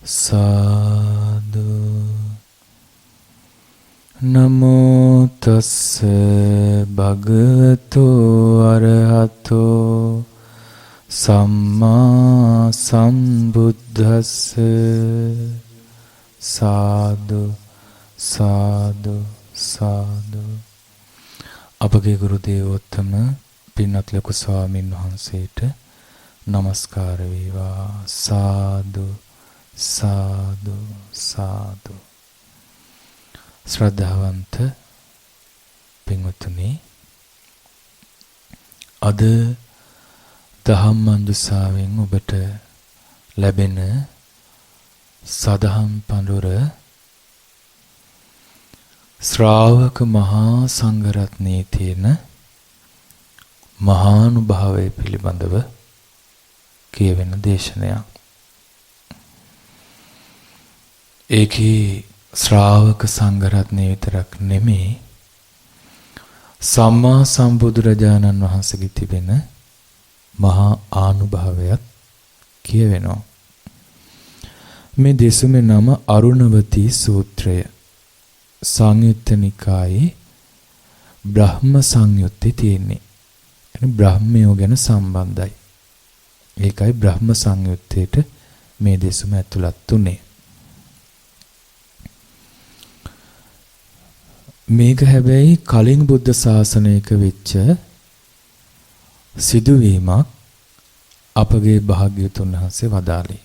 සාදු නමෝ තස්ස භගවතු අරහතෝ සම්මා සම්බුද්දස්ස සාදු සාදු සාදු. අපගේ ගුරු දේවෝත්තම පින්වත් ලොකු ස්වාමින් වහන්සේට නමස්කාර වේවා. සාදු සාදු සාදු. ශ්‍රද්ධාවන්ත පින්වත්නි, අද ධම්මංජුසාවෙන් ඔබට ලැබෙන සදහම් පඬුර ශ්‍රාවක මහා සංඝරත්නයේ තියෙන මහානුභාවය පිළිබඳව කියවෙන දේශනයක්. ඒකේ ශ්‍රාවක සංඝරත්නය විතරක් නෙමේ, සම්මා සම්බුදුරජාණන් වහන්සේගේ තිබෙන මහා ආනුභාවයත් කියවෙනවා. මේ දෙසුමේ නම අරුණවතී සූත්‍රය. සංයුත්ත නිකායේ බ්‍රහ්ම සංයුත්තේ තියෙන්නේ. එනේ බ්‍රහ්මයෝ ගැන සම්බන්ධයි. ඒකයි බ්‍රහ්ම සංයුත්තේට මේ දෙසුම ඇතුළත් උනේ. මේක හැබැයි කලින් බුද්ධ ශාසනයක වෙච්ච සිදුවීමක් අපගේ භාග්‍යවතුන් වහන්සේ වදාළේ.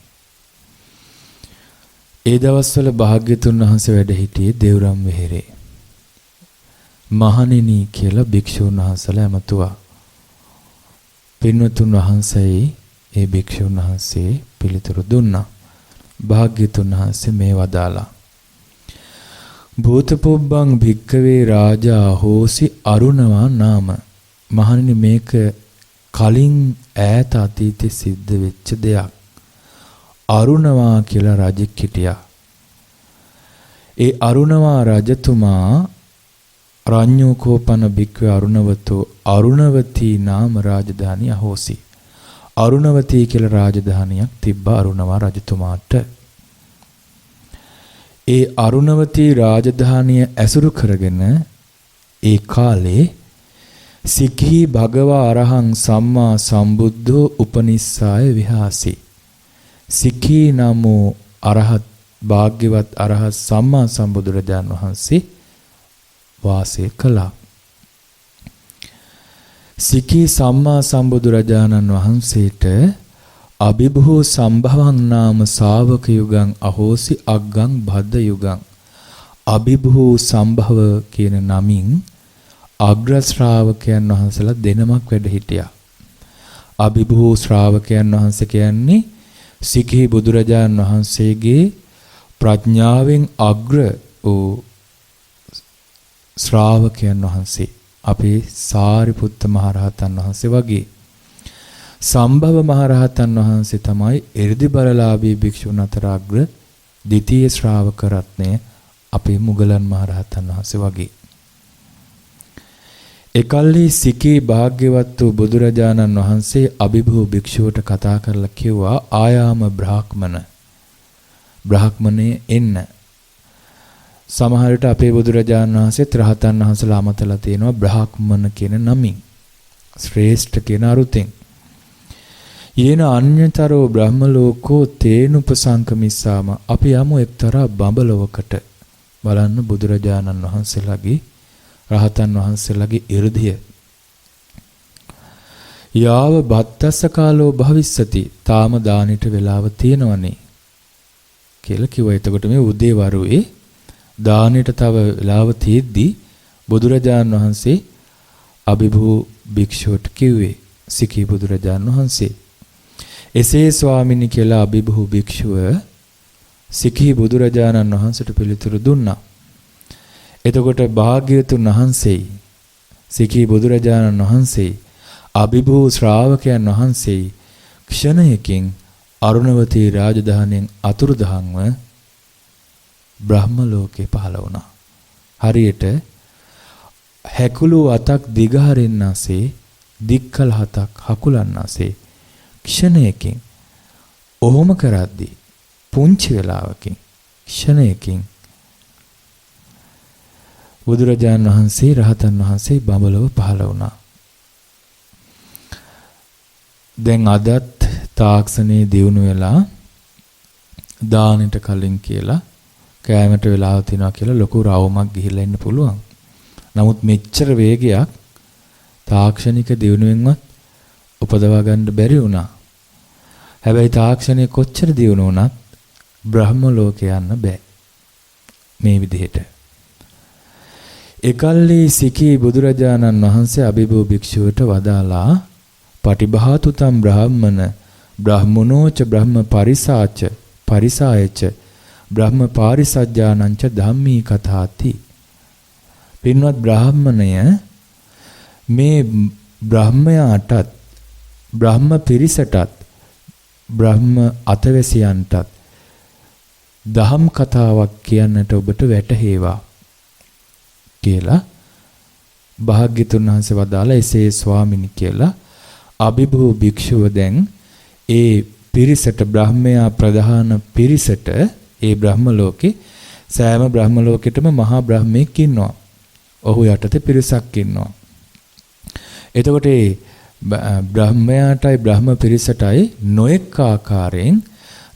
ඒ දවස්වල භාග්‍යවතුන් වහන්සේ වැඩ සිටියේ දේවරම් වෙහෙරේ. මහණෙනි කියලා භික්ෂුන් වහන්සේලා ඇමතුවා. පින්වතුන් වහන්සේයි ඒ භික්ෂුන් වහන්සේ පිළිතුරු දුන්නා. භාග්‍යවතුන් වහන්සේ මේ වදාලා: භූතපොබ්බං භික්කවේ රාජා හෝසි අරුණවා නාම. මහණෙනි, මේක කලින් ඈත අතීතයේ සිද්ධ වෙච්ච දෙයක්. අරුණවා කියලා රජෙක් හිටියා. ඒ අරුණවා රජතුමා රඤ්ඤෝ කෝපන භික්ඛවේ අරුණවතෝ අරුණවතී නාම රාජධානිය හෝසි. අරුණවතී කියලා රාජධානියක් තිබ්බා අරුණවා රජතුමාට. ඒ අරුණවතී රාජධානිය ඇසුරු කරගෙන ඒ කාලේ සික්ඛී භගවා අරහං සම්මා සම්බුද්ධෝ උපනිස්සාය විහාසි. සික්ඛී නමෝ අරහත් භාග්‍යවත් අරහත් සම්මා සම්බුදුරජාණන් වහන්සේ වාසය කළා. සික්ඛී සම්මා සම්බුදුරජාණන් වහන්සේට අභිභූ සම්භවං නාම ශාවක යුගං අහෝසි අග්ගං බද්ද යුගං. අභිභූ සම්භව කියන නමින් අග්‍ර ශ්‍රාවකයන් වහන්සේලා දෙනමක් වැඩ හිටියා. අභිභූ ශ්‍රාවකයන් වහන්සේ කියන්නේ සික්ඛී බුදුරජාණන් වහන්සේගේ ප්‍රඥාවෙන් අග්‍ර වූ ශ්‍රාවකයන් වහන්සේ. අපේ සාරිපුත්ත මහරහතන් වහන්සේ වගේ. සම්භව මහරහතන් වහන්සේ තමයි එර්දි බලලාභී භික්ෂුන් අතර අග්‍ර ද්විතීය ශ්‍රාවක රත්නය. අපේ මුගලන් මහරහතන් වහන්සේ වගේ. එකල්හි සිකී භාග්‍යවත් වූ බුදුරජාණන් වහන්සේ අභිභූ භික්ෂුවට කතා කරලා කිව්වා, ආයාම බ්‍රාහ්මණේ එන්න. සමහර විට අපේ බුදුරජාණන් වහන්සේත් රහතන් වහන්සේලා අමතලා තියෙනවා බ්‍රාහ්මණ කියන නමින්, ශ්‍රේෂ්ඨ කියන අරුතෙන්. යේන අඤ්ඤතරෝ බ්‍රහ්ම ලෝකෝ තේනුපසංකමිස්සාම. අපි යමු එක්තරා බඹලොවකට. බලන්න බුදුරජාණන් වහන්සේලාගේ රහතන් වහන්සේලාගේ 이르දිය. යාව බත්තස්ස කාලෝ භවිස්සති. තාම දානෙට වෙලාව තියෙනවනේ කියලා කිව්වා. එතකොට මේ උදේ වරුවේ දානෙට තව වෙලාව තියෙද්දි බුදුරජාණන් වහන්සේ අභිභූ භික්ෂුවට කිව්වේ, සිකී බුදුරජාණන් වහන්සේ. එසේ ස්වාමිනී කියලා අභිභූ භික්ෂුව සිකී බුදුරජාණන් වහන්සේට පිළිතුරු දුන්නා. එතකොට භාග්‍යවතුන් වහන්සේ සිකී බුදුරජාණන් වහන්සේ අභිභූ ශ්‍රාවකයන් වහන්සේ ක්ෂණයකින් අරුණවතී රාජධානියෙන් අතුරුදහන්ව බ්‍රහ්ම ලෝකේ පහළ වුණා. හරියට හැකුළු අතක් දිගහරින්නාසේ දික්කල හතක් හකුලන්නාසේ ක්ෂණයකින් ඔහොම කරද්දී පුංචි වෙලාවකින් ක්ෂණයකින් බුදුරජාණන් වහන්සේ රහතන් වහන්සේ බඹලව පහළ වුණා. දැන් අදත් තාක්ෂණයේ දියුණු වෙලා දානෙට කලින් කියලා කෑමට වෙලාව තියනවා කියලා ලොකු රවුමක් ගිහිල්ලා ඉන්න පුළුවන්. නමුත් මෙච්චර වේගයක් තාක්ෂණික දියුණුවෙන්වත් උපදවා ගන්න බැරි වුණා. හැබැයි තාක්ෂණය කොච්චර දියුණු වුණත් බ්‍රහ්ම ලෝකේ යන්න බෑ. මේ විදිහට. එකල්ලි සිකී බුදුරජාණන් වහන්සේ අභිභූ භික්ෂුවට වදාලා පටිභාතුතම් බ්‍රාහ්මන බ්‍රාහ්මනෝච බ්‍රහ්ම පරිසාච පරිසායච බ්‍රහ්ම පාරිසජ්ජානංච ධම්මී කතාති. පින්වත් බ්‍රාහ්මණය මේ බ්‍රහ්මයාටත් බ්‍රහ්ම පිරිසටත් බ්‍රහ්ම අතවැසියන්ටත් දහම් කතාවක් කියන්නට ඔබට වැටහේවා කියලා භාග්‍යතුන් වහන්සේ වදාලා එසේ ස්වාමිනී කියලා අභිභූ භික්ෂුව දැන් ඒ පිරිසට බ්‍රහ්මයා ප්‍රධාන පිරිසට ඒ බ්‍රහ්ම ලෝකේ සෑම බ්‍රහ්ම ලෝකෙටම මහා බ්‍රහ්මෙක් ඉන්නවා. ඔහු යටතේ පිරිසක් ඉන්නවා. එතකොට ඒ බ්‍රහ්මයාටයි බ්‍රහ්ම පිරිසටයි නොඑක ආකාරයෙන්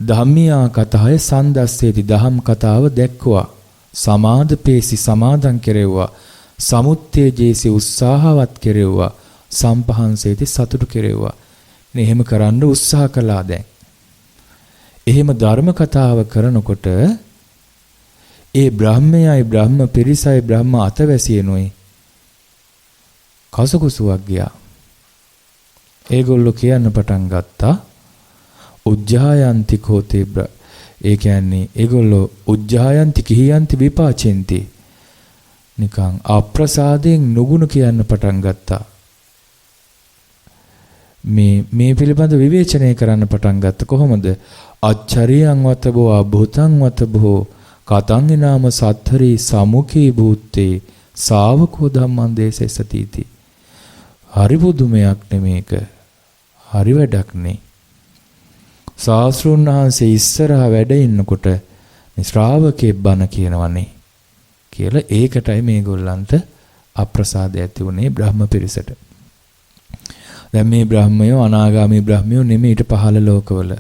ධම්මියා කතාය සන්දස්සේති දහම් කතාව දැක්වුවා. සමාදපේසි සමාදන් කෙරෙව්වා. සමුත්තේජේසි උත්සාහවත් කෙරෙව්වා. සම්පහන්සේති සතුටු කෙරෙව්වා. එහෙම කරන්න උත්සාහ කළා දැන්. එහෙම ධර්ම කතාව කරනකොට ඒ බ්‍රහ්මයයි බ්‍රහ්ම පිරිසයි බ්‍රහ්ම අතවැසියනොයි කසකුසුවක් ගියා. ඒගොල්ලෝ කියන්න පටන් ගත්තා උජ්ජායන්ති කෝතේ ඒ කියන්නේ ඒගොල්ලෝ උජ්ජායන්ති කිහියන්ති විපාචෙන්ති නිකන් අප්‍රසාදයෙන් නුගුණ කියන්න පටන් ගත්තා. මේ පිළිබඳ විවේචනය කරන්න පටන් ගත්ත කොහොමද? අච්චරියං වතබෝ අභූතං වතබෝ කතං නාම සත්තරී සමුඛී භූත්තේ ශාවකෝ ධම්මං දේශසතිති. හරි බුදුමයක් නෙමේක. හරි වැඩක් නේ. ශාස්ත්‍රඥ වහන්සේ ඉස්සරහා වැඩ ඉන්නකොට මේ ශ්‍රාවකේ බණ කියනවනේ කියලා ඒකටයි මේගොල්ලන්ට අප්‍රසාදය ඇති වුණේ බ්‍රහ්ම පිරිසට. දැන් මේ බ්‍රහ්මයෝ අනාගාමී බ්‍රහ්මයෝ නෙමෙයි ඊට පහළ ලෝකවල.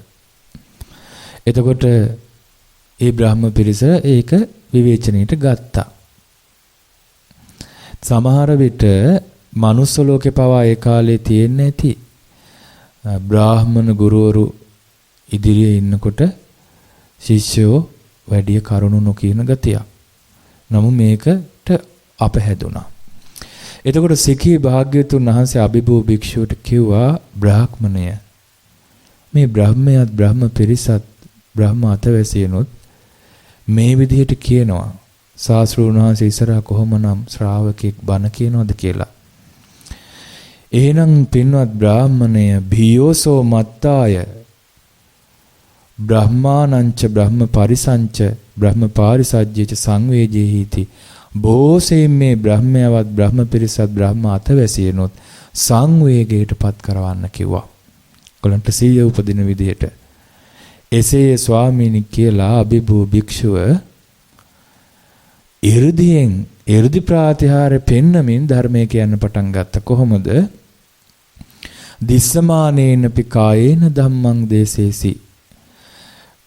එතකොට ඒ බ්‍රහ්ම පිරිස ඒක විවේචනයට ගත්තා. සමහර විට මනුස්ස ලෝකේ පවා ඒ කාලේ තියෙන්නේ නැති බ්‍රාහ්මණ ගුරුවරු ඉදිරියේ ඉන්නකොට ශිෂ්‍යෝ වැඩි කරුණු නොකියන ගතියක්. නමුත් මේකට අප හැදුනා. එතකොට සිකී භාග්‍යතුන් වහන්සේ අභිභූ භික්ෂුවට කිව්වා බ්‍රාහ්මණය මේ බ්‍රහ්මයාත් බ්‍රහ්ම පිරිසත් බ්‍රහ්ම අතවැසියනොත් මේ විදිහට කියනවා ශාස්ත්‍රඥ වහන්සේ ඉස්සරහා කොහොමනම් ශ්‍රාවකෙක් බණ කියනවද කියලා. එහෙනම් පින්වත් බ්‍රාහ්මණය භීයෝසෝ මත්තාය බ්‍රහ්මානංච බ්‍රහ්ම පරිසංච බ්‍රහ්ම පාරිසජ්ජේච සංවේජේහිති බෝසෙන් මේ බ්‍රහ්මයවත් බ්‍රහ්ම පිරිසත් බ්‍රහ්ම අතවැසියනොත් සංවේගයටපත් කරවන්න කිව්වා. කොලන්ට සීය උපදින විදිහට. එසේ ස්වාමීනි කියලා අභිභූ භික්ෂුව 이르දි ප්‍රාතිහාර්ය පෙන්නමින් ධර්මය කියන්න පටන් ගත්ත. කොහොමද? දිස්සමානේන පිකායේන ධම්මං දේසේසි.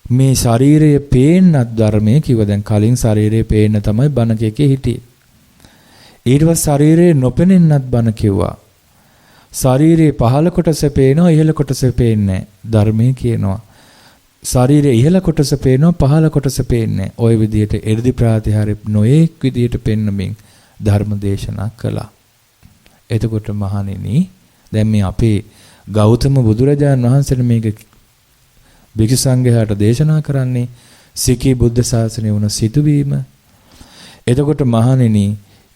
මේ ශරීරය පේන්නත් ධර්මයේ කිව්ව. දැන් කලින් ශරීරය පේන්න තමයි බණ කේකේ හිටියේ. ඊට පස්සේ ශරීරය නොපෙනෙන්නත් බණ කිව්වා. ශරීරයේ පහළ කොටස පේනවා ඉහළ කොටස පේන්නේ ධර්මයේ කියනවා. ශරීරයේ ඉහළ කොටස පේනවා පහළ කොටස පේන්නේ. ওই විදිහට එර්ධි ප්‍රාතිහාර්ය නොඑක් විදිහට පෙන්නමින් ධර්ම දේශනා කළා. එතකොට මහණෙනි දැන් මේ අපේ ගෞතම බුදුරජාණන් වහන්සේ මේක භික්ෂු සංඝයාට දේශනා කරන්නේ සිකී බුද්ධ ශාසනය වුණ සිටුවීම. එතකොට මහණෙනි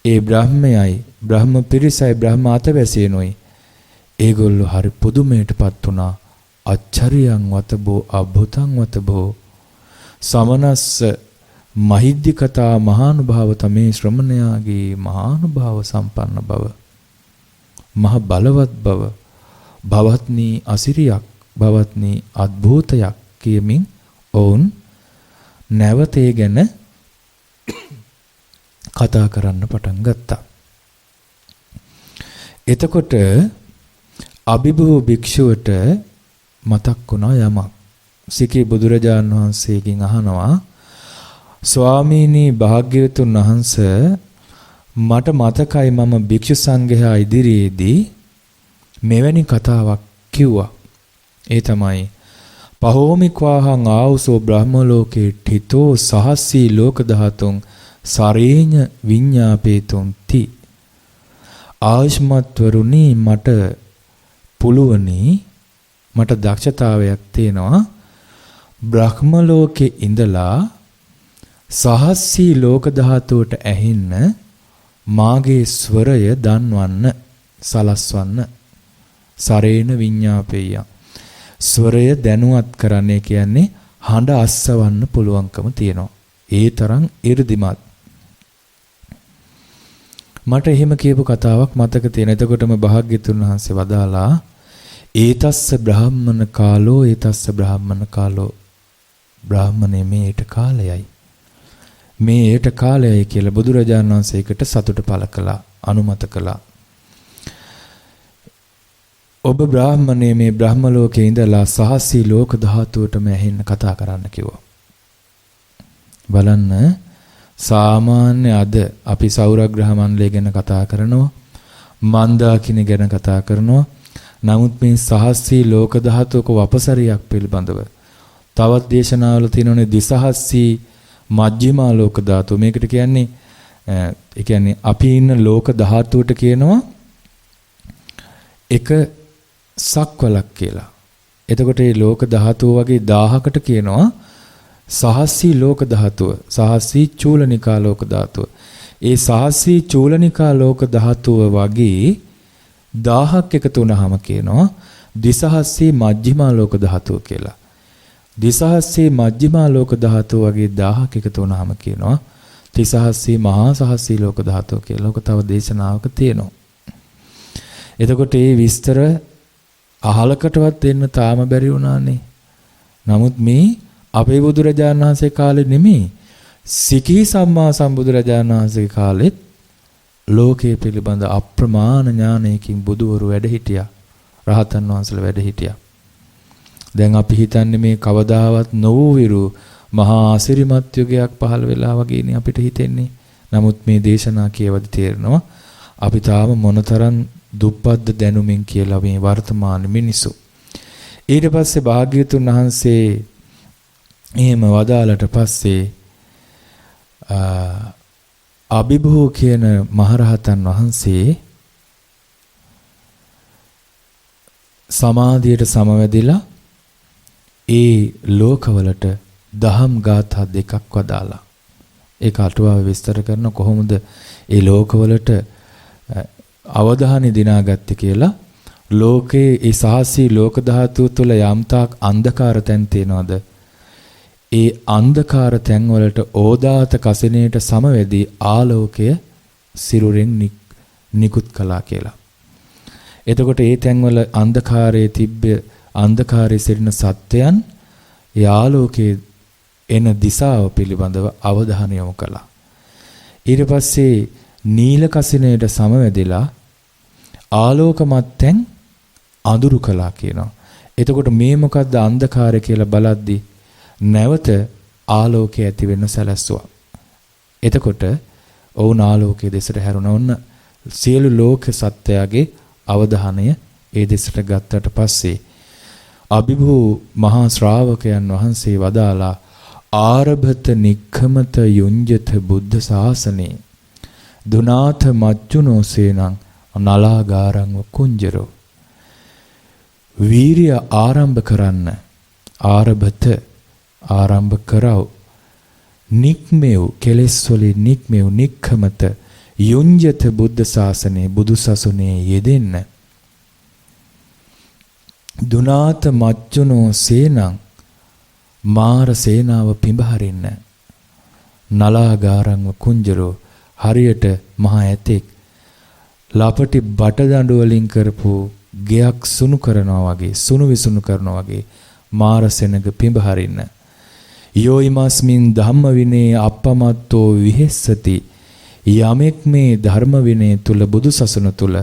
ඒ බ්‍රහ්මයයි බ්‍රහ්ම පිරිසයි බ්‍රහ්ම අතවැසියනොයි ඒගොල්ලෝ හරි පුදුමයටපත් වුණා. අච්චරියං වතබෝ අභූතං වතබෝ සමනස්ස මහිද්దికතා මහානුභාව තමේ ශ්‍රමණයාගේ මහානුභාව සම්පන්න බව මහ බලවත් බව භවත්නි අසිරියක් භවත්නි අద్භූතයක් කියමින් ඔවුන් නැවත ඒ ගැන කතා කරන්න පටන් ගත්තා. එතකොට අභිභූ භික්ෂුවට මතක් වුණා යමක්. සිකී බුදුරජාණන් වහන්සේගෙන් අහනවා, ස්වාමීනි භාග්‍යවතුන් වහන්සේ, මට මතකයි මම භික්ෂු සංඝයා ඉදිරියේදී මෙවැනි කතාවක් කිව්වා. ඒ තමයි පහෝමික්වාහං ආවුසෝ බ්‍රහ්ම ලෝකේ ඨිතෝ සහස්සී ලෝක ධාතුන් සරේඤ්ඤ විඤ්ඤාපේතුන් ති. ආයුෂ්මත්වරුනි, මට පුළුවනි, මට දක්ෂතාවයක් තියෙනවා බ්‍රහ්ම ලෝකේ ඉඳලා සහස්සී ලෝක ධාතුවට ඇහෙන්න මාගේ ස්වරය දන්වන්න, සලස්වන්න. සරේන විඤ්ඤාපේය. ස්වරය දැනුවත් කරන්නේ කියන්නේ හඬ අස්සවන්න පුළුවන්කම තියෙනවා. ඒ තරම් 이르දිමත්. මට එහෙම කියපු කතාවක් මතක තියෙන. එතකොටම භාග්‍යතුන් වහන්සේ වදාලා, ඒතස්ස බ්‍රාහ්මණ කාලෝ ඒතස්ස බ්‍රාහ්මණ කාලෝ. බ්‍රාහ්මණේ මේට කාලයයි. මේට කාලයයි කියලා බුදුරජාණන් වහන්සේකට සතුට පළ කළා, අනුමත කළා. ඔබ බ්‍රාහ්මණේ මේ බ්‍රහ්ම ලෝකේ ඉඳලා සහස්සී ලෝක ධාතුවටම ඇහෙන්න කතා කරන්න කිව්වා. බලන්න, සාමාන්‍ය අද අපි සෞරග්‍රහ මණ්ඩලය ගැන කතා කරනවා, මන්දාකිණි ගැන කතා කරනවා. නමුත් මේ සහස්සී ලෝක ධාතුවක වපසරියක් පිළිබඳව තවත් දේශනාවල තියෙනනේ දිසහස්සී මජ්ක්‍ධිමා ලෝක ධාතුව. මේකට කියන්නේ අපි ඉන්න ලෝක ධාතුවට කියනවා එක සක්වලක් කියලා. එතකොට මේ ලෝක ධාතුව වගේ 1000කට කියනවා සහස්සී ලෝක ධාතුව, සහස්සී චූලනිකා ලෝක ධාතුව. ඒ සහස්සී චූලනිකා ලෝක ධාතුව වගේ 1000ක් එකතු වුණාම කියනවා දිසහස්සී මජ්ක්‍ධිමා ලෝක ධාතුව කියලා. දිසහස්සී මජ්ක්‍ධිමා ලෝක ධාතුව වගේ 1000ක් එකතු වුණාම කියනවා තිසහස්සී මහා සහස්සී ලෝක ධාතුව කියලා. ඔක තව දේශනාවක තියෙනවා. එතකොට මේ විස්තර අහලකටවත් දෙන්න තාම බැරි වුණානේ. නමුත් මේ අපේ බුදුරජාණන් වහන්සේ කාලේ නෙමෙයි, සිකී සම්මා සම්බුදුරජාණන් වහන්සේගේ කාලෙත් ලෝකයේ පිළිබඳ අප්‍රමාණ ඥානයකින් බුදුවරු වැඩ හිටියා. රහතන් වහන්සේලා වැඩ හිටියා. දැන් අපි හිතන්නේ මේ කවදාවත් නොවූ විරු මහා ආසිරිමත් යුගයක් පහළ වෙලා වගේනේ අපිට හිතෙන්නේ. නමුත් මේ දේශනා කියවදී තේරෙනවා අපි තාම මොනතරම් දුප්පත්ද දැනුමින් කියලා මේ වර්තමාන මිනිසු. ඊට පස්සේ භාග්‍යවතුන් වහන්සේ එහෙම වදාලට පස්සේ අභිභූ කියන මහරහතන් වහන්සේ සමාධියට සමවැදිලා ඒ ලෝකවලට දහම් ගාථා දෙකක් වදාලා. ඒක අටුවාව විස්තර කරන කොහොමද ඒ ලෝකවලට අවධානය දිනාගත්තේ කියලා. ලෝකේ ඒ සහස්සී ලෝක ධාතුව තුළ යම්තාක් අන්ධකාර තැන් තියෙනවද, ඒ අන්ධකාර තැන් වලට ඕදාත කසිනේට සමවැදී ආලෝකය සිරුරෙන් නිකුත් කළා කියලා. එතකොට ඒ තැන් වල අන්ධකාරයේ තිබ්බ අන්ධකාරයේ සිටින සත්වයන් ඒ ආලෝකයේ එන දිශාව පිළිබඳව අවධානය යොමු කළා. ඊට පස්සේ නීල කසිනේට සමවැදිලා ආලෝකමත් තැන් අඳුරු කළා කියනවා. එතකොට මේ මොකද්ද අන්ධකාරය කියලා බලද්දී නැවත ආලෝකය ඇති වෙන්න සැලැස්සුවා. එතකොට ඔවුන් ආලෝකයේ දෙසට හැරුණා. ඔන්න සියලු ලෝක සත්‍යයගේ අවධානය ඒ දෙසට ගත්තට පස්සේ අභිභූ මහා ශ්‍රාවකයන් වහන්සේ වදාලා ආරභත නික්ඛමත යුඤ්ජත බුද්ධ ශාසනේ දුනාත මච්චුනෝ සේනං නලාගාරං කුංජරෝ. වීරිය ආරම්භ කරන්න, ආරභත ආරම්භ කරව, නික්මෙව් කෙලෙස් වලින් නික්මෙව් නික්ඛමත යුඤ්ජත බුද්ධ ශාසනේ බුදු සසුනේ යෙදෙන්න. දුනාත මච්චුනෝ සේනං මාර සේනාව පිඹහරින්න. නලාගාරං කුංජරෝ හරියට මහා ඇතෙක් ලපටි බටදඬු වලින් කරපු ගෙයක් සුණු කරනවා වගේ, සුණු විසුණු කරනවා වගේ මාර සෙනඟ පිඹහරින්න. යෝ ීමස්මින් ධම්ම විනේ අප්පමත්තෝ විහෙස්සති. යමෙක් මේ ධර්ම විනය තුල බුදු සසුන තුල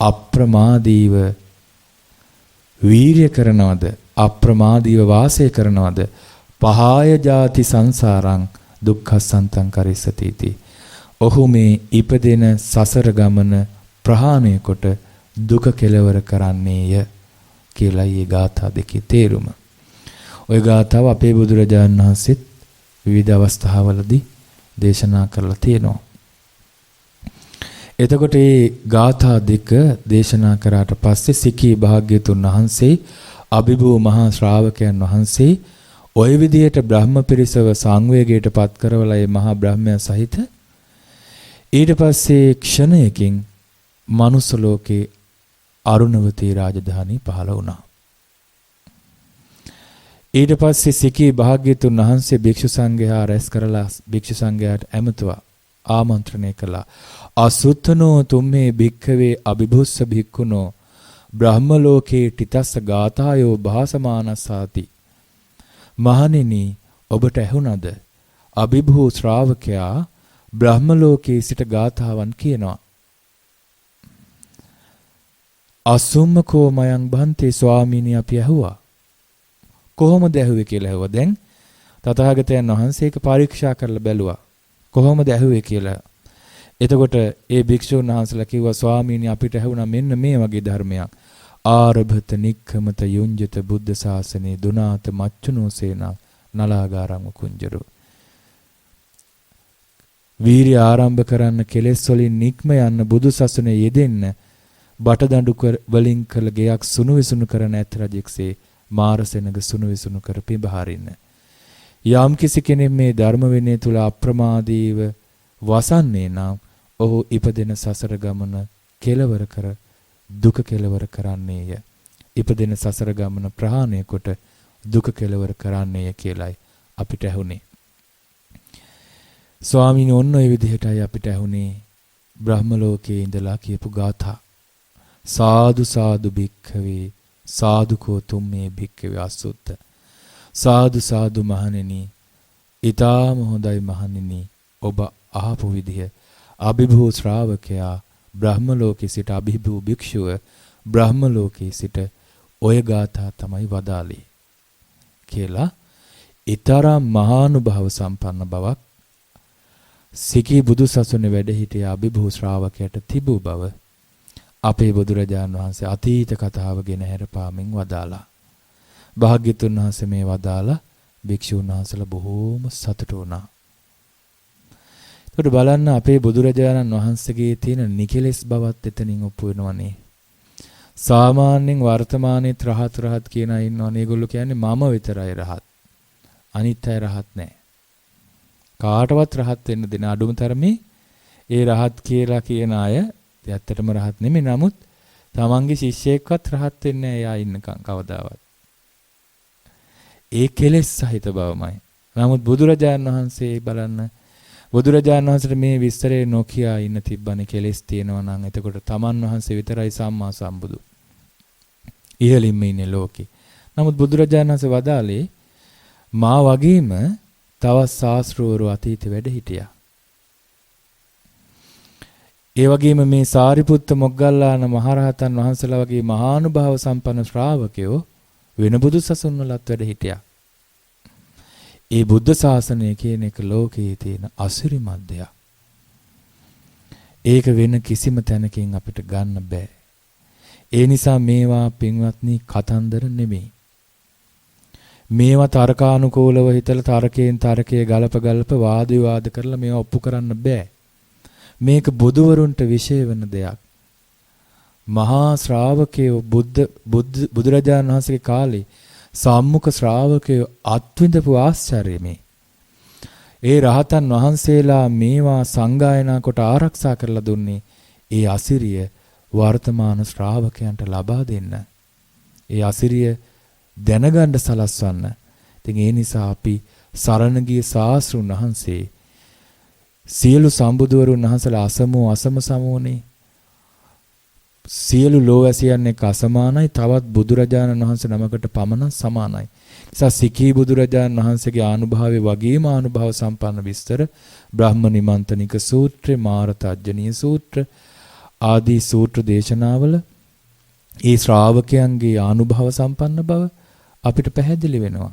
අප්‍රමාදීව වීර්ය කරනවද, අප්‍රමාදීව වාසය කරනවද, පහාය ජාති සංසාරං දුක්ඛසන්තං කරිස්සති इति. ඔහු මේ ඉපදෙන සසර ගමන ප්‍රහාණය කොට දුක කෙලවර කරන්නේය කියලා මේ ගාථා දෙකේ තේරුම. ওই ගාථාව අපේ බුදුරජාණන් වහන්සේත් විවිධ අවස්ථාවලදී දේශනා කරලා තියෙනවා. එතකොට මේ ගාථා දෙක දේශනා කරාට පස්සේ සිකී භාග්‍යතුන් වහන්සේ අභිභූ මහා ශ්‍රාවකයන් වහන්සේ ওই විදියට බ්‍රහ්ම පිරිසව සංවේගයට පත් කරවලා මේ මහා බ්‍රහ්මයා සහිත ඊට පස්සේ ක්ෂණයකින් මනුස්ස ලෝකේ අරුණවතී රාජධානී පහළ වුණා. ඊට පස්සේ සිකී භාග්‍යතුන් වහන්සේ භික්ෂු සංඝයා රැස් කරලා භික්ෂු සංඝයාට ඇමතුවා, ආමන්ත්‍රණය කළා. අසුත්තනෝ තුම්මේ භික්ඛවේ අභිභුස්ස භික්ඛුනෝ බ්‍රහ්ම ලෝකේ තිතස්ස ගාථායෝ භාසමානසාති. මහණෙනි, ඔබට ඇහුණද අභිභූ ශ්‍රාවකයා බ්‍රහ්ම ලෝකේ සිට ගාථාවන් කියනවා. අසුම්මකෝ මයං බන්තේ ස්වාමීනි, අපි ඇහුවා. කොහොමද ඇහුවේ කියලා ඇහුවා. දැන් තථාගතයන් වහන්සේ ඒක පරීක්ෂා කරලා බැලුවා. කොහොමද ඇහුවේ කියලා. එතකොට ඒ භික්ෂුන් වහන්සේලා කිව්වා, ස්වාමීනි, අපිට ඇහුණා මෙන්න මේ වගේ ධර්මයක්. ආරභත නික්ඛමත යුඤ්ජත බුද්ධ ශාසනේ දුනාත මච්චුනෝසේනා නලාගාරං කුංජරෝ. වීරිය ආරම්භ කරන්න, කෙලෙස් වලින් නික්ම යන්න, බුදු සසුනේ යෙදෙන්න, බටදඬු වලින් කළ ගෙයක් සුණු විසුණු කරන ඇත රජෙක්සේ මාරසෙනග සුණු විසුණු කර පිබහරින්න. යම් කිසි කෙනෙක් මේ ධර්ම විනය තුල අප්‍රමාදීව වසන්නේ නම් ඔහු ඉපදෙන සසර ගමන කෙලවර කර දුක කෙලවර කරන්නේය. ඉපදෙන සසර ගමන ප්‍රහාණය කොට දුක කෙලවර කරන්නේය කියලයි අපිට ඇහුනේ. ස්වාමීන් ඔන්න ඔය විදිහටයි අපිට ඇහුනේ බ්‍රහ්ම ලෝකයේ ඉඳලා කියපු ගාථා. සාදු සාදු භික්ඛවේ සාදුකෝ තුම්මේ භික්ඛවේ අසුත්ත. සාදු සාදු මහණෙනි, ඊටාම හොඳයි මහණෙනි, ඔබ අහපු විදිහ අභිභූ ශ්‍රාවකයා බ්‍රහ්ම ලෝකේ සිට අභිභූ භික්ෂුව බ්‍රහ්ම ලෝකේ සිට ඔය ගාථා තමයි වදාළේ කියලා ඊතරම් මහානුභාව සම්පන්න බවක් සිකී බුදු සසුනේ වැඩ සිටිය අභිභූ ශ්‍රාවකයට තිබූ බව අපේ බුදුරජාණන් වහන්සේ අතීත කතාව ගෙන හැරපාමින් වදාලා. භාග්‍යතුන් වහන්සේ මේ වදාලා භික්ෂුන් වහන්සේලා බොහෝම සතුටු වුණා. ඒකට බලන්න අපේ බුදුරජාණන් වහන්සේගේ තියෙන නිකලෙස් බවත් එතනින් ඔප්පු වෙනවනේ. සාමාන්‍යයෙන් වර්තමානයේ රහත් කියන අය ඉන්නවනේ. ඒගොල්ලෝ කියන්නේ මම විතරයි රහත්. අනිත් අය රහත් නැහැ. කාටවත් රහත් වෙන්න දෙන අඩුම තරමේ ඒ රහත් කියලා කියන අය ඇත්තටම රහත් නෙමෙයි. නමුත් තමන්ගේ ශිෂ්‍යයෙක්වත් රහත් වෙන්නේ නැහැ එයා ඉන්නකම් කවදාවත්. ඒ කෙලෙස් සහිත බවමයි. නමුත් බුදුරජාණන් වහන්සේ බලන්න, බුදුරජාණන් වහන්සේට මේ විස්තරේ නොකියා ඉන්න තිබ්බනේ කෙලෙස් තියෙනවා නම් එතකොට තමන් වහන්සේ විතරයි සම්මා සම්බුදු. ඉහළින්ම ඉන්නේ ලෝකේ. නමුත් බුදුරජාණන් වහන්සේ වදාළේ මා වගේම තවත් ශාස්ත්‍රවරු අතීතේ වැඩ හිටියා. ඒ වගේම මේ සාරිපුත්ත මොග්ගල්ලාන මහරහතන් වහන්සේලා වගේ මහානුභාව සම්පන්න ශ්‍රාවකයෝ වෙන බුදු සසුන් වලත් වැඩ හිටියා. ඒ බුද්ධ ශාසනය කියන එක ලෝකයේ තියෙන අසිරිමත් දෙයක්. ඒක වෙන කිසිම තැනකින් අපිට ගන්න බෑ. ඒ නිසා මේවා පින්වත්නි කතන්දර නෙමෙයි. මේවා තර්කානුකූලව හිතලා තර්කයෙන් තර්කයේ ගලප වාද විවාද කරලා මේවා ඔප්පු කරන්න බෑ. මේක බුදුවරුන්ට විශේෂ වෙන දෙයක්. මහා ශ්‍රාවකයෝ බුදුරජාණන් වහන්සේගේ කාලේ සම්මුඛ ශ්‍රාවකයෝ අත්විඳපු ආශ්චර්යමේ. ඒ රහතන් වහන්සේලා මේවා සංගායනා කොට ආරක්ෂා කරලා දුන්නේ ඒ අසිරිය වර්තමාන ශ්‍රාවකයන්ට ලබා දෙන්න. ඒ අසිරිය දැනගන්න සලස්වන්න. ඉතින් ඒ නිසා අපි සරණ ගිය ශාස්ත්‍රුන් වහන්සේ සියලු සම්බුදුවරුන් වහන්සේලා අසම සමෝනේ සියලු ලෝවැසියන් එක්ක අසමානයි. තවත් බුදුරජාණන් වහන්සේ නමකට පමණ සමානයි. නිසා සිකී බුදුරජාණන් වහන්සේගේ ආනුභාවය වගේම ආනුභාව සම්පන්න විස්තර බ්‍රහ්ම නිමන්තනික සූත්‍රය, මාරතජ්ජනීය සූත්‍ර ආදී සූත්‍ර දේශනාවල ඒ ශ්‍රාවකයන්ගේ ආනුභාව සම්පන්න බව අපිට පැහැදිලි වෙනවා.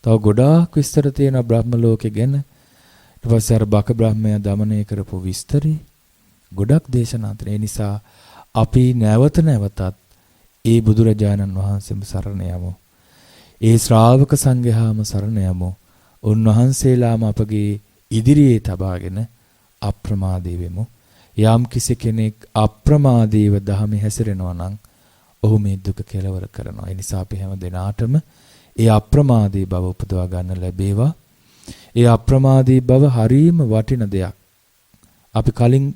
තව ගොඩාක් විස්තර තියෙනවා බ්‍රහ්ම ලෝකේ ගැන. ඊට පස්සේ අර බක බ්‍රහ්මයා দমনය කරපු විස්තරي ගොඩක් දේශනා තියෙන. ඒ නිසා අපි නැවත නැවතත් ඒ බුදුරජාණන් වහන්සේම සරණ යමු. ඒ ශ්‍රාවක සංඝයාම සරණ යමු. උන්වහන්සේලාම අපගේ ඉදිරියේ තබාගෙන අප්‍රමාදී වෙමු. යම් කිසි කෙනෙක් අප්‍රමාදීව ධහමේ හැසිරෙනවා නම් ඔහු මේ දුක කෙලවර කරනවා. ඒ නිසා අපි හැම දිනාටම ඒ අප්‍රමාදී බව උපදවා ගන්න ලැබේවා. ඒ අප්‍රමාදී බව හරීම වටින දෙයක්. අපි කලින්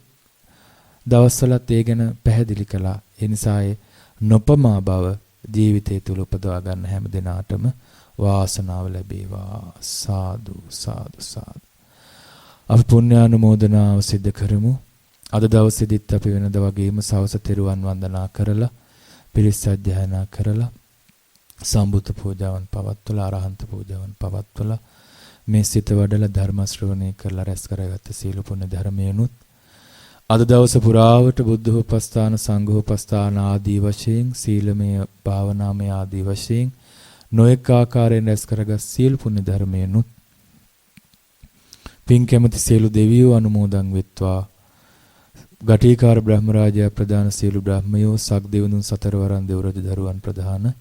දවස්වලත් ඒ ගැන පැහැදිලි කළා. ඒ නිසා ඒ නොපමා බව ජීවිතය තුල උපදවා ගන්න හැම දිනාටම වාසනාව ලැබේවා. සාදු සාදු සාදු. අපි පුණ්‍යානුමෝදනාව සිදු කරමු. අද දවසේදීත් අපි වෙනද වගේම සවස තෙරුවන් වන්දනා කරලා පිරිස් සජ්ජායනා කරලා සම්බුද්ධ පූජාවන් පවත්වලා අරහන්ත පූජාවන් පවත්වලා මේ සිත වඩලා ධර්ම ශ්‍රවණය කරලා රැස් කරගත්ත සීල පුණ්‍ය ධර්මයනුත් අද දවස පුරාවට බුද්ධෝපස්ථාන සංඝෝපස්ථාන ආදී වශයෙන් සීලමය භාවනාමය ආදී වශයෙන් නොඑක ආකාරයෙන් රැස් කරගත් සීල පුණ්‍ය ධර්මයනුත් පින් කැමති සියලු දෙවියෝ අනුමෝදන් වෙත්වා. ගටිකාර බ්‍රහ්මරාජයා ප්‍රදාන සියලු බ්‍රහ්මයෝ සක්දෙවුන් සතරවරන් දෙව්රජ දරුවන් ප්‍රධාන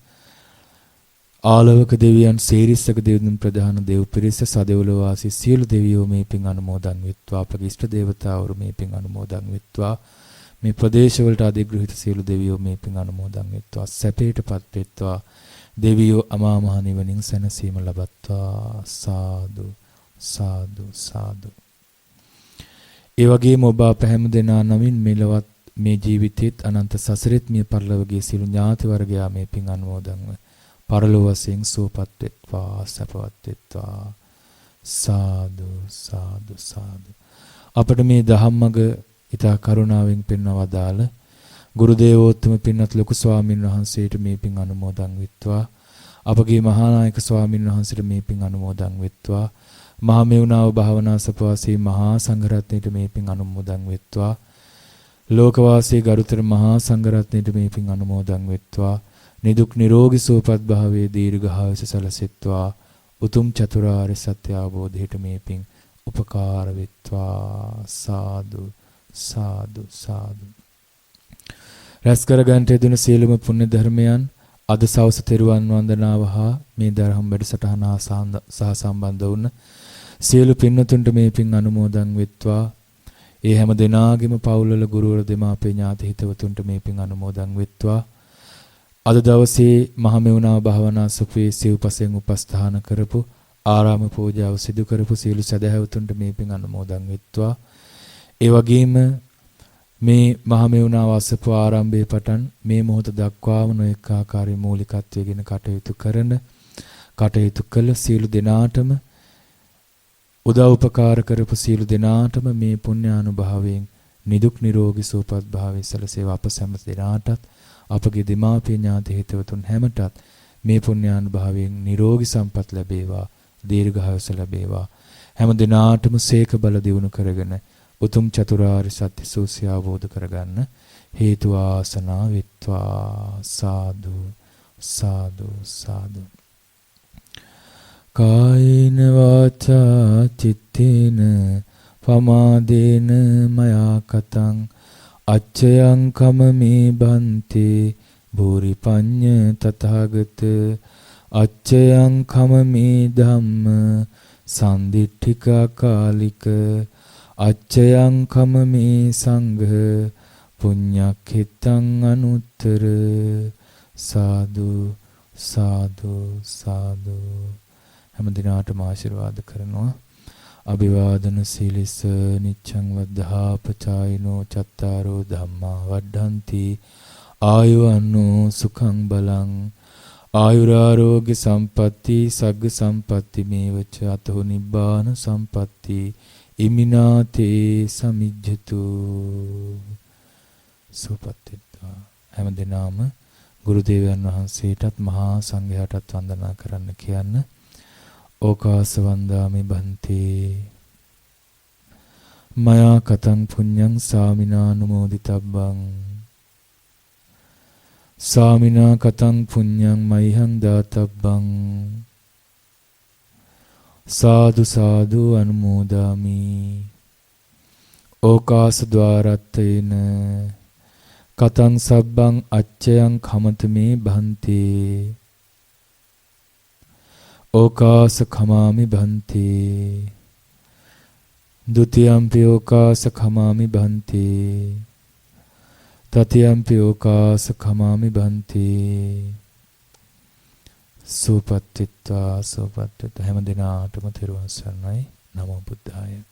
ආලවක දෙවියන් සීරිස්සක දෙවියන් ප්‍රධාන දෙව් පිරිස සදෙව්ලොව වාසී සියලු දෙවියෝ මේ පින් අනුමෝදන් වෙත්වා. අපගේ ඉෂ්ට දේවතාවරු මේ පින් අනුමෝදන් වෙත්වා. මේ ප්‍රදේශවලට අධිග්‍රහිත සියලු දෙවියෝ මේ පින් අනුමෝදන් වෙත්වා. සැපයටපත් වෙත්වා. දෙවියෝ අමා මහ නිවනින් සැනසීම ලබත්වා. සාදු සාදු සාදු. ඒ වගේම ඔබ අප හැම දෙනා නමින් මෙලවත් මේ ජීවිතෙත් අනන්ත සසරෙත් මිය පරලොවගේ සියලු ඥාති වර්ගයා මේ පින් අනුමෝදන්ව පරලොව වශයෙන් සුවපත් වෙත්වා සපවත් වෙත්වා. සාදු සාදු සාදු. අපට මේ ධම්මග ඊතා කරුණාවෙන් පෙන්වවදාල ගුරු දේවෝත්තම පින්වත් ලොකු ස්වාමින් වහන්සේට මේ පින් අනුමෝදන් වෙත්වා. අපගේ මහානායක ස්වාමින් වහන්සේට මේ පින් අනුමෝදන් වෙත්වා. මහා මෙවුනාව භාවනා සපවාසී මහා සංඝරත්නයට මේ පින් අනුමෝදන් වෙත්වා. ලෝකවාසී ගරුතර මහා සංඝරත්නයට මේ පින් අනුමෝදන් වෙත්වා. නිදුක් නිරෝගී සුවපත් භාවයේ දීර්ඝායුෂ සැලසෙත්වා. උතුම් චතුරාර්ය සත්‍ය අවබෝධයට මේ පින් උපකාර වෙත්වා. සාදු සාදු සාදු. රැස් කරගන්ට යෙදුණු සියලුම පුණ්‍ය ධර්මයන් අද සවස තෙරුවන් වන්දනාව හා මේ ධර්ම වැඩසටහන සහ සම්බන්ධ වුණ සියලු පින්වතුන්ට මේ පින් අනුමෝදන් වෙත්වා. ඒ හැම දෙනාගේම පවුල්වල ගුරුවර දෙමාපිය ඥාති හිතවතුන්ට මේ පින් අනුමෝදන් වෙත්වා. අද දවසේ මහමෙවුනා භාවනා සුපේ සිව්පසෙන් උපස්ථාන කරපු ආරාම පූජාව සිදු කරපු සියලු සදහැවතුන්ට මේ පින් අනුමෝදන් වෙත්වා. ඒ වගේම මේ මහමෙවුනා වසපු ආරම්භයේ පටන් මේ මොහොත දක්වාම නොඑක ආකාරයේ මූලිකත්වයෙන් කටයුතු කළ සියලු දෙනාටම උදව් උපකාර කරපු සියලු දෙනාටම මේ පුණ්‍යානුභාවයෙන් නිදුක් නිරෝගී සුවපත් භාවයේ සැලසේව අප සෑම දෙනාටත් අපගේ දෙමාපිය ඥාති හිතවතුන් හැමටත් මේ පුණ්‍යානුභාවයෙන් නිරෝගී සම්පත් ලැබේවා. දීර්ඝායුෂ ලැබේවා. හැම දිනාටම සීක බල දියුණු කරගෙන උතුම් චතුරාර්ය සත්‍ය සූසිය අවබෝධ කරගන්න හේතු ආසනා වෙත්වා. සාදු සාදු සාදු. කායේන වාචා චිත්තේන පමාදේන මයා කතං අච්චයං කමමේ බන්තේ භූරි පඤ්ඤ තථාගත අච්චයං කමමේ ධම්ම සම්දිට්ඨික කාලික අච්චයං කමමේ සංඝ පුඤ්ඤක්ඛිතං අනුත්තර. සාදු සාදු සාදු. හැම දිනාටම ආශිර්වාද කරනවා. අභිවාදන සීලිස නිච්ඡං වද්ධාපචායිනෝ චත්තාරෝ ධම්මා වඩ්ඩಂತಿ ආයුවන්නෝ සුඛං බලං ආයුරාරෝග්‍ය සම්පatti සග්ග සම්පatti මේවච අතෝ නිබ්බාන සම්පatti ඉමිනාතේ සමිජ්ජතු. සුපත්තිත. වේවා. හැම දිනම ගුරු දේවයන් වහන්සේටත් මහා සංඝයාටත් වන්දනා කරන්න කියන්න. ඕකාස වන්දාමි බන්ති. මයා කතං පුඤ්ඤං සාමිනානුමෝදිතබ්බං. සාමිනා කතං පුඤ්ඤං මයිහං දාතබ්බං. සාදු සාදු අනුමෝදාමි. ඕකාස ద్వාරත්තේන කතං සබ්බං අච්චයං khamatamේ බහන්ති. ඕකාස khamaami බහන්ති. ဒုတိယံ පි ඕකාස khamaami බහන්ති. තතියං පි ඕකාස khamaami බහන්ති. සුපත්තිත්වා සුපත්තිත හැම දිනාටම තෙරුවන් සරණයි. නමෝ බුද්ධාය.